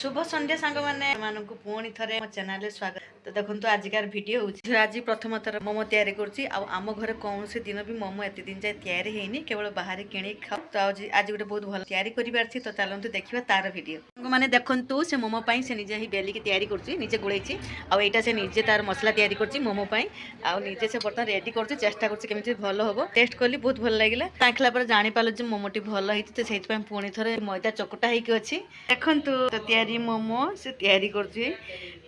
शुभ संध्या सांग मैंने मानक पुणी थे मो चैनल स्वागत। तो देखो आजिकार वीडियो हूँ आज प्रथम थर मोमो तैयारी करम घर कौन से दिन भी मोमो एत दिन जाए तैयारी होनी केवल बाहर किणी खाओ। तो आज गोटे बहुत भल तैयारी कर तो चलते देखा तार वीडियो मैंने देखु से मोमो से निजे ही बेलिक तैयारी करजे गोड़े आईटा से निजे तार मसला तैयारी कर मोमो निजे से बर्तमान रेडी कर चेष्टा करमी भल हम टेस्ट कली बहुत भल लगे ताकला पर जापार जो मोमोटी भल होती तो से पुणी थे मैदा चकटा होगी अच्छी देखु तो तैयारी मोमो से तैयारी कर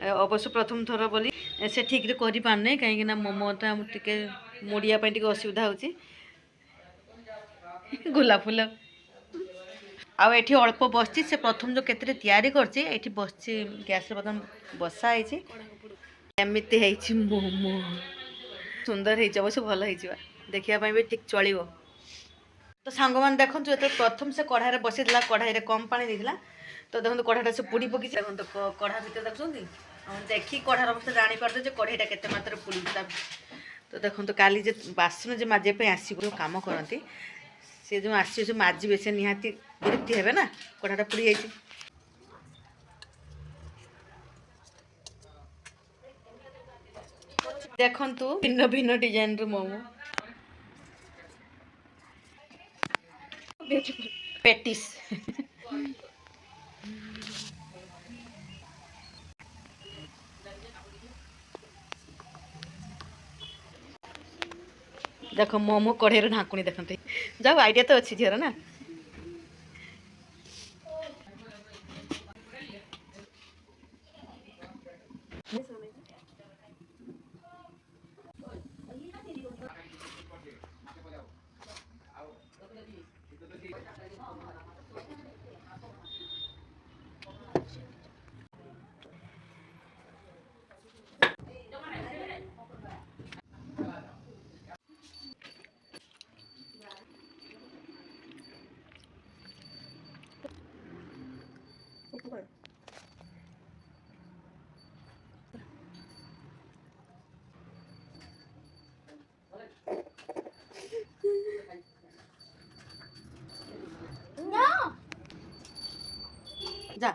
अवश्य प्रथम थर बोली से ठीक रे करि पारने कहीं मोमोटा टिके मोड़िया टिके असुविधा होची गोलाप फूल आठी अल्प बसची से प्रथम जो केतरे तैयारी करची एठी बसची गैस रे बदन बसा है एमती है मोमो सुंदर है अवश्य भल है देखिया भी ठीक चलो। तो सांग मैंने देखो जो प्रथम से कढ़ाई बसई कढ़ाई कम पानी देला तो देखो कढ़ाईटा से पोड़ी पकी देखो कढ़ा भर देखुं देखी कढ़ार अवस्था जापारे कढ़ाईटा के मात्र पोड़ी तो देखो तो काली बासन जो माजे आस कम करती सी जो आस माजे से निहाती विरक्ति है ना कढ़ाटा पोड़ी जाइए। देखु भिन्न भिन्न डिजाइन मोमो पेटिस देख मोमो कढ़े ढाकुणी देखते जाओ आइडिया तो अच्छी झीर ना जा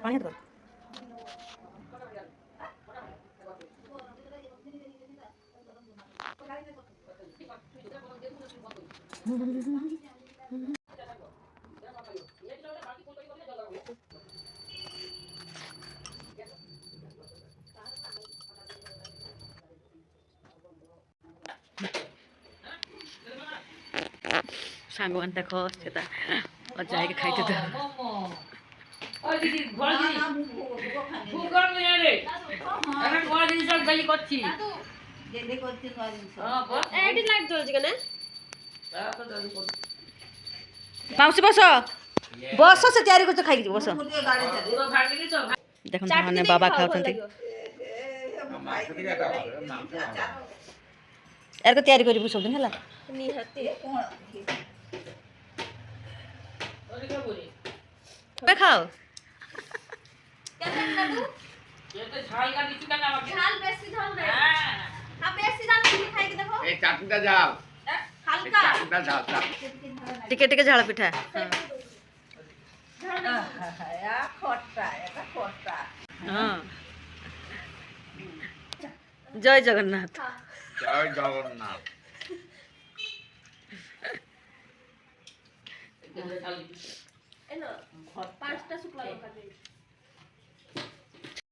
पानी दो सांग मान देख जाए खाई माउसी बस बस से तैयारी कर खाई बस देख मैंने बाबा खाऊ यार को तैयारी करू सब दिन है खाओ टिके टिके झाड़ पिठा हाँ जय जगन्नाथ जय जगन्नाथ